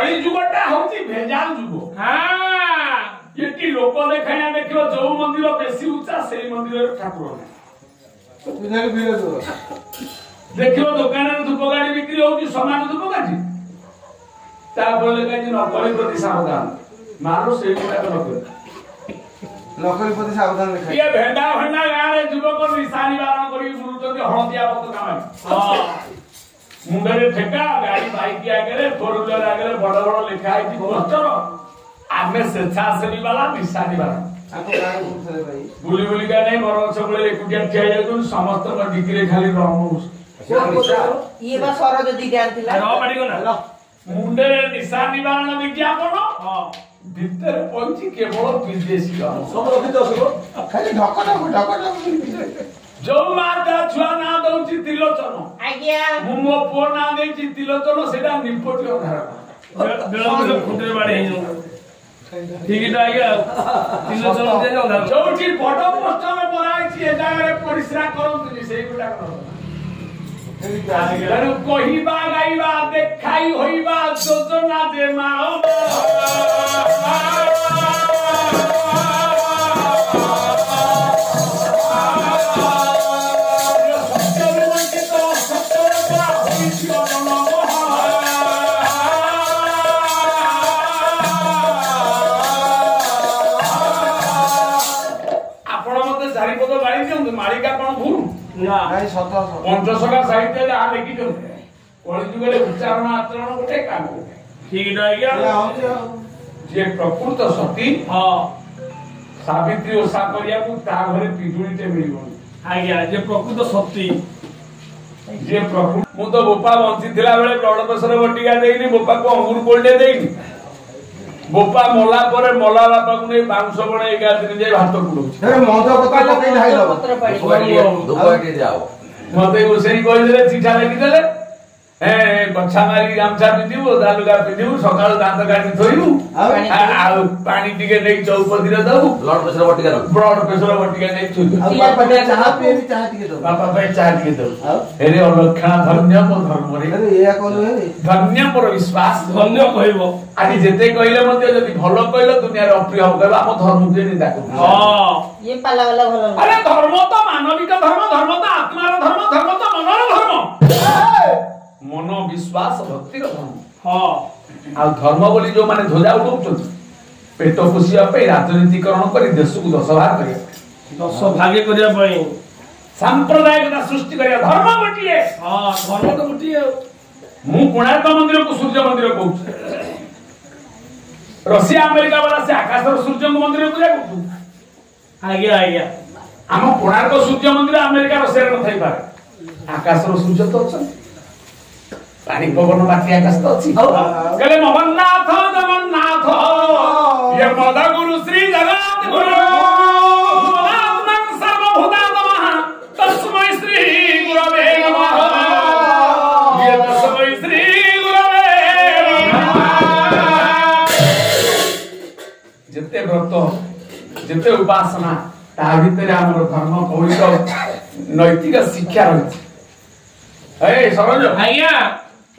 कली जुगटा होची भेजाल जुग। हां एटी लोक देखाया देखियो जो मंदिर बेसी ऊंचा सेई मंदिर ठाकुर तुझे फिर दो देखियो दुकान रे धूप गाड़ी बिक्री होची समान धूप गाड़ी ता बोले कहि न कली प्रति सावधान मारो सेई गुटा नकर नौकरी प्रति सावधान लिखा ये भेंडा भेंडा गाँ रे युवक निशानी बारण करी बुलुचंती हळदिया पताका मारी हां मुंडरे ठेका गाड़ी बाइक आगे फोर व्हीलर आगे बड़ बड़ लिखा है पोस्टर आमे स्वेच्छासेवी वाला निशानी वाला आपको गाड़ी बोलते भाई बुली बुली का नहीं मरो सब एकुटिया ठिया जाउन समस्त डिग्री खाली रहमु ये बा सर जदी ध्यान थिला रह पड़ी को ना मुंडरे निशानी वाला विज्ञापन हां भीतर पहुंची केवल विदेशी सब रखि दसो खाली ढक जो माता छुआ ना दउची तिलोचन आज्ञा मो पो ना देची तिलोचन सेटा निपटी धारा बेला खुंडरे बाड़े हे ठीक है आज्ञा तिलोचन दे जाऊ धारा जोठी बड़ पोस्टर में बनाई छी ए जगह रे परिश्रा करंतु सेई गुटा करो कहिबा गाइबा देखाई होइबा योजना दे माओ मालिका कौन भूल ना नहीं सत पंचशका साहित्य आ लेखि कली जुग उच्चारण आचरण गोटे काम ठीक है आज्ञा जे प्रकृत सती हां सावित्री ओषा करिया को ता घरे पिजुळीटे मिलिबोनी आज्ञा जे प्रकृत सत्य जे प्रकृत मु तो बोपा बंची थिला बेले ब्लड प्रेशर बटिका देइनी बोपा को अंगूर कोल्डे देइनी बोपा मोला परे मोला बापा को नै बांस बणे 11 दिन जे भात कुडो अरे मंद पता पकई धाई लो पत्र पड़ी दुबाटी जाओ मते उसेरी कहि देले चिठा लिखि देले ए बच्चा मारी गामछा पिदिबो दालुगा पिदिबो सकाळ दांत काटी थोइबु आ पानी टिके नै चौपदी रे दबु ब्लड प्रेशर बटिका नै थोइबु बापा पे चाह पिए चाह टिके दो बापा पे चाह टिके दो एरे अलक्षणा धन्य मो धर्म रे अरे एया कोलो हे धन्य मोर विश्वास धन्य कहबो आदि जेते कहिले मते जदी भलो कहिलो दुनिया रे अप्रिय हो गबा हम धर्म के निंदा करू हां ये पाला वाला भलो अरे धर्म तो मानविक धर्म धर्म तो आत्मार धर्म धर्म तो मनर धर्म मनो विश्वास भक्ति धर्म हां आ धर्म बोली जो माने ध्वजा उठौछन पेट पोषिया पे राजनीतिकरण करी देश को दशभाग करिया दस भागे करिया पई सांप्रदायिकता सृष्टि करिया धर्म गोटिए हां धर्म तो गोटिए मु कोणार्क मंदिर को सूर्य मंदिर कहूँ रशिया अमेरिका वाला से आकाश सूर्य मंदिर पूजा करतु आज्ञा आज्ञा आम कोणार्क सूर्य मंदिर अमेरिका रशिया न थाई पारे आकाश सूर्य तो अछि पानी पवन बाती आकाश तो अछि कहले मोहननाथ जगन्नाथ ये मद गुरु श्री जगन्नाथ गुरु नाम सर्वभूतात्मः तस्मै श्री गुरवे नमः ये तस्मै श्री गुरवे जते व्रत जते उपासना ता भितरे हमर धर्म पवित्र नैतिक शिक्षा रही ए सरोज आज्ञा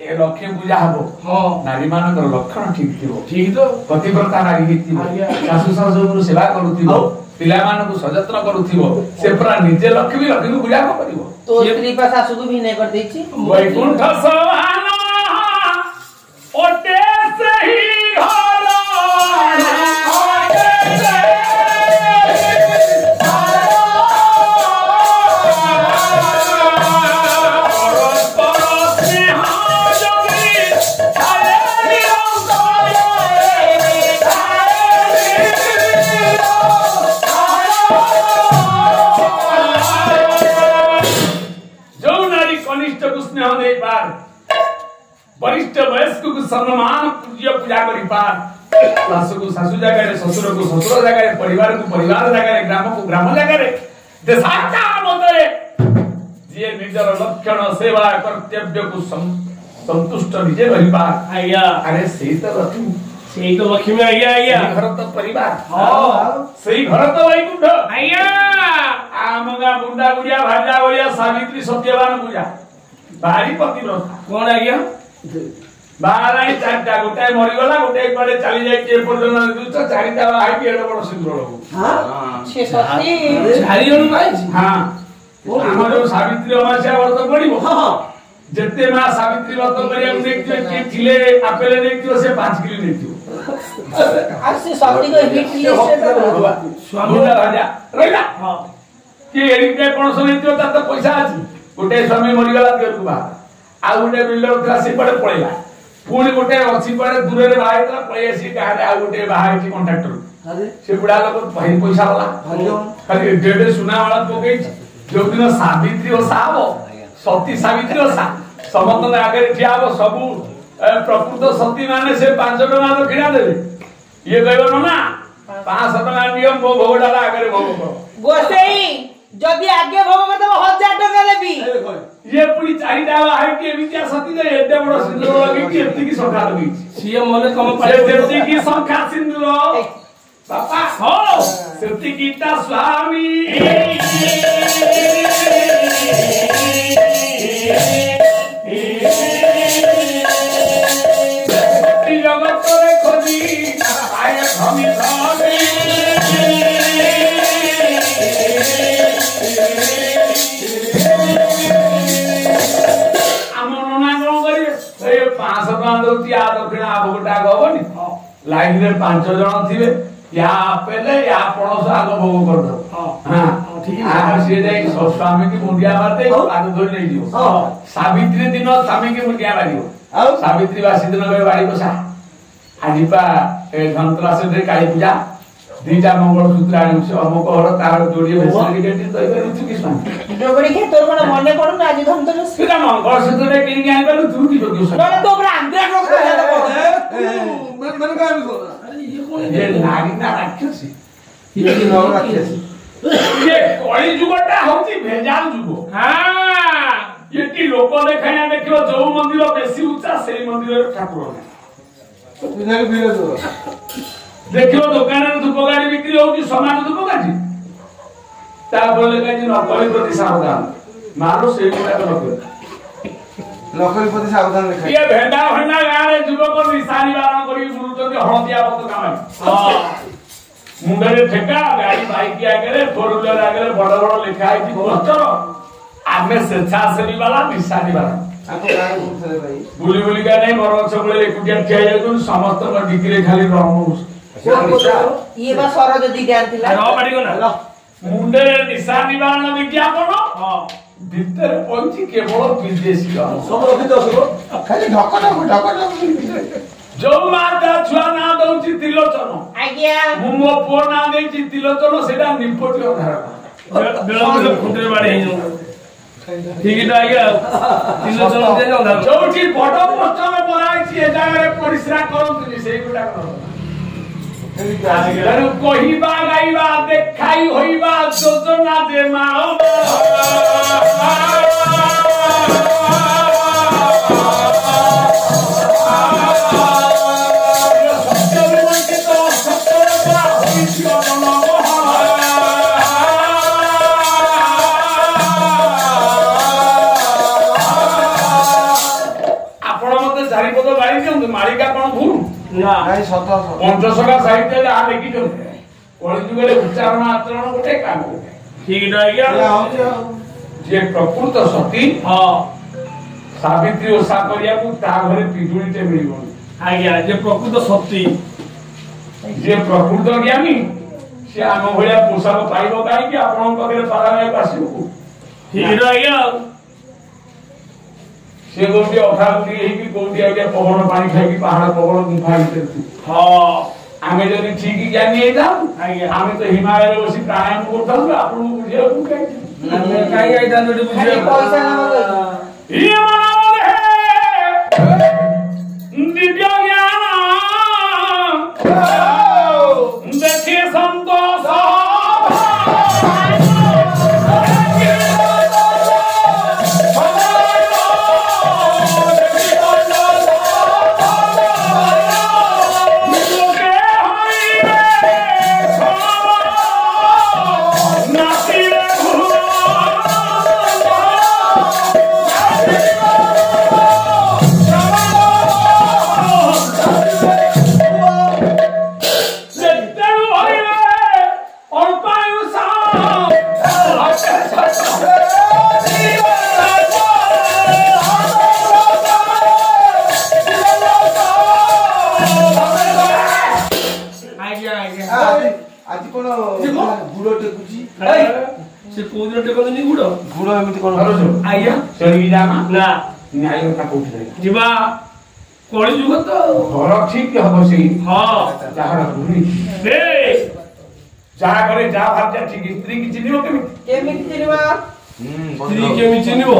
ए लक्ष्मी पूजा हबो हां नारी मानकर लक्षण ठीक थिबो ठीक तो पतिव्रता नारी हिथिबो सासु ससुर सेवा करूथिबो पिला मानकु सजतन करूथिबो से पूरा निजे लक्ष्मी लक्ष्मी पूजा करिवो तो स्त्री पर सासु को भी नहीं कर देछि वैकुंठ सभान ओटे सही घर वरिष्ठ वयस्क को सम्मान पूज्य पूजा करी पार सासु को सासु जगह रे ससुर को ससुर जगह रे परिवार को परिवार जगह रे ग्राम को ग्राम जगह रे देशाचा मते जे निजर लक्षण सेवा कर्तव्य को संतुष्ट निजे रही पार आज्ञा अरे सेही तो लक्ष्मी आज्ञा आज्ञा घर तो परिवार हां सेही घर तो वैकुंठ आज्ञा आमगा बुंडा गुड़िया भाजा गुड़िया सावित्री सत्यवान पूजा भारी पतिव्रता कौन आज्ञा बाराई चारटा गोटे मरिगला गोटे कुआडे चली जाई के पर्यटन दुच चारिटा हाइटी एड बड़ सिंदूर लगू हां छे सती चारि जण पाइछ हां हमर सावित्री अमास्या व्रत पड़िबो हां जत्ते मा सावित्री व्रत करिया देखियो के किले आपेले देखियो से 5 किलो देखियो आ से सती को हिट लिस्ट स्वामी राजा रहिला हां के एरिटे कोन सुनिथियो त पैसा अछि गोटे स्वामी मरिगला देरकु बा आ गोटे बिल्डर था से पड़े पळेला पुणी गोटे अछि पड़े दूर रे बाहेतला पळे आसी गारे आ गोटे बाहायची कॉन्ट्रैक्टर अरे से बुढ़ा लोग भाई पैसा वाला खाली डेढ़ सुना वाला पकई जो दिन सावित्री ओसा हो सती सावित्री ओसा समस्त आगे ठिया हो सबू प्रकृत सती माने से 500 टका तो किना देबे ये कहबो ना 500 टका नियम भोग डाला आगे भोग करो गोसेई जदी आगे भोग तो 1000 टका देबी ये पूरी चारिटा है कि विद्या सती दे एते बड़ सिंदूर लगे कि एते की संख्या लगी सीएम मने कम पाए जेते की संख्या सिंदूर बापा हो सती गीता स्वामी जगत रे खोजी आय भमी स्वामी हमर ना कोन करी ए 500 टका दउती आ दक्षिण आ भोगटा गबनी लाइन रे 5 जण थिबे या पहले या पड़ोस आग भोग कर दो हां ठीक है आ से जाई स्वामी की मुंडिया मारते आग धोई नहीं दियो सावित्री दिन स्वामी की मुंडिया मारियो सावित्री वासी दिन गए बाड़ी बसा आजिपा ए धनतरा से दे काली पूजा दीटा मंगल सूत्र आनी से अमुक और तार जोड़ी भेसरी गेटी तो इबे रुचि की स्वामी जोगड़ी के तोर कोन मने पडु ना आज धन तो सीधा मंगल सूत्र रे किन आनी बालू तू की जोगी ना तो बरा आंध्र लोग तो मन का भी ये नागी ना राक्षसी ये की नौ राक्षसी ये कଳି जुगटा होची भेजाल जुग हां ये की लोक देखाया देखियो जो मंदिर बेसी ऊंचा सेई मंदिर ठाकुर बिना भीड़ जो देखियो दुकान रे धूप गाड़ी बिक्री होची समान धूप गाड़ी ता बोले कि नकली प्रति सावधान मारो सेई गुटा नकली नकली प्रति सावधान लिखा ये भेंडा गाँ रे युवक निशानी बारण करी बुलुचंदी हळदिया पत काम हां मुंडरे ठेका गाड़ी बाइक आगे फोर व्हीलर आगे बड़ बड़ लिखा है पोस्टर आमे स्वेच्छासेवी वाला निशानी वाला आपको गाड़ी पूछले भाई बुली बुली का नहीं बड़ सबले एकुटिया ठिया जाउन समस्त डिग्री खाली रहमु ये बा सरज दी ध्यान थिला र पाडी गना मुंडरे निशानी बारण विज्ञापन हां भीतर पहुंची केवल विदेशी सब रखि दो सब खाली ढक जो माता छुआ ना दउची तिलोचन आज्ञा मो पुओ ना देची तिलोचन सेटा निपटी उदाहरण बेला खुंटे बाडे हिजो ठीक है आज्ञा तिलोचन दे जाऊ जोठी बड़ पोस्टर बनाइछि ए जागा रे परिश्रा करंतु सेई गुटा करो कहिबा गाइबा देखाई होइबा योजना दे माओ मालिका कौन भूल ना नहीं सत पंचसखा साहित्य जहाँ लिखी कली जुगे उच्चारण आचरण गोटे काम ठीक है आज्ञा जे प्रकृत सती हां सावित्री ओसा करिया को ता घरे पिजुळीटे मिलिबो आज्ञा जे प्रकृत सती जे प्रकृत ज्ञानी से आम भलिया पोषाक पाइबो काई कि आपन पकरे पारामे आसीबो ठीक है आज्ञा से गोटे अखाउटी हे कि कोटी आगे पवन पानी खाई कि पहाड़ पवन गुफा भीतर हां आमे जदी ठीक ज्ञानी हे जाऊ आज्ञा आमे तो हिमालय रे बसी प्राणायाम करथाउ आपन बुझिया को काई ଆମେ କାଇଁ ଆଇଥାନ୍ତୁ ଏଠି खाली ବୁଝିବାକୁ पैसा ना मगे ये मनावल है दिव्य ज्ञान देखिए संतोष ଟେକୁଛି ସେ କୋଉ ଦିନ ଟେକନ୍ତିନି ଗୁଡ଼ ଗୁଡ଼ ଏମିତି କଣ କରୁଛୁ ଆଜ୍ଞା ଚଳିକି ଯାମା ନା ନ୍ୟାୟ କଥା କୋଉଠି ଯିବା କଳି ଯୁଗ ତ ଘର ଠିକ ହବ ସେଇ ହଁ ଯାହାର ଭୂମି ଯାହା ଘରେ ଯାହା ଭାବଜା ଠିକ ସ୍ତ୍ରୀ କି ଚିହ୍ନିବ କେମିତି କେମିତି ଚିନିବା ସ୍ତ୍ରୀ କେମିତି ଚିହ୍ନିବ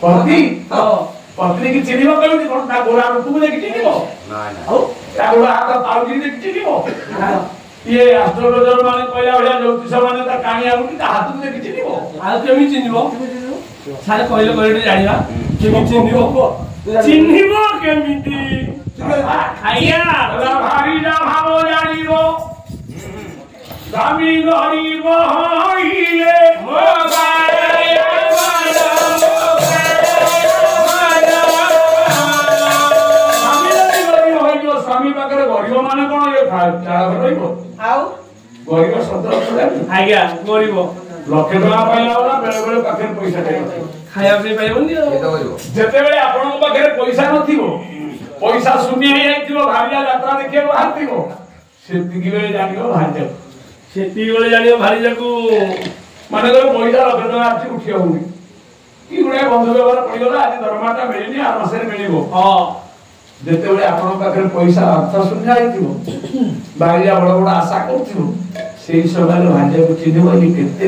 ପତି ହଁ ପତ୍ନୀ କି ଚିହ୍ନିବ କେମିତି କଣ ତା ଗୋଡ ହାତକୁ ଦେଖି ଚିହ୍ନିବ ଆଉ ତା ଗୋଡ ହାତ ପାଉକି ଦେଖି ଚିହ୍ନିବ ଇଏ ଆଷ୍ଟ୍ରୋଲୋଜର ମାନେ କହିଲା ଭଳିଆ ଜ୍ୟୋତିଷ ମାନେ ତା କାଣି ଆଣୁକି ତା ହାତକୁ ଦେଖି ଚିହ୍ନିବ ଆଉ କେମିତି ଚିହ୍ନିବ ସାର୍ କହିଲେ କହିଲେ ଜାଣିବା କେମିତି ଚିହ୍ନିବ କେମିତି ଆଜ୍ଞା ଭାରି ଯା ଭାବ ଜାଣିବ ସ୍ୱାମୀ ଗରିବ ହଇଲେ ମୋ ସ୍ୱାମୀ ପାଖରେ ଗରିବ ମାନେ କଣ ଇଏ ରହିବ ଆଉ ଗରିବ ଶବ୍ଦ ଆଜ୍ଞା ଗରିବ ଲକ୍ଷେ ଟଙ୍କା ପାଇଲା ବେଳେ ବେଳେ ବେଳେ ପାଖରେ ପଇସା ଖାଇବା ପାଇଁ ପାଇବନି ଆଉ ଯେତେବେଳେ ଆପଣଙ୍କ ପାଖରେ ପଇସା ନଥିବ ପଇସା ଶୂନ୍ୟ ହେଇଯାଇଥିବ ଭାରିଆ ଯାତ୍ରା ଦେଖିବାକୁ ବାହାରିଥିବ ସେତିକି ବେଳେ ଜାଣିବ ଭାରିଯାକୁ ସେତିକି ବେଳେ ଜାଣିବ ଭାରିଯାକୁ ମାନେକର ପଇସା ଲକ୍ଷେ ଟଙ୍କା ଅଛି ଉଠି ହଉନି କି ଗୁଡାଏ ବନ୍ଧୁ ବ୍ୟବହାର ପଡିଗଲା ଆଜି ଦରମାଟା ମିଳିନି ଆର ମାସରେ ମିଳିବ ହଁ ଯେତେବେଳେ ଆପଣଙ୍କ ପାଖରେ ପଇସା ଅର୍ଥ ଶୂନ୍ୟ ହେଇଥିବ ଭାରିଆ ବଡ ବଡ ଆଶା କରୁଥିବ ସେଇ ସମୟରେ ଭାରିଯାକୁ ଚିହ୍ନିବ କେତେ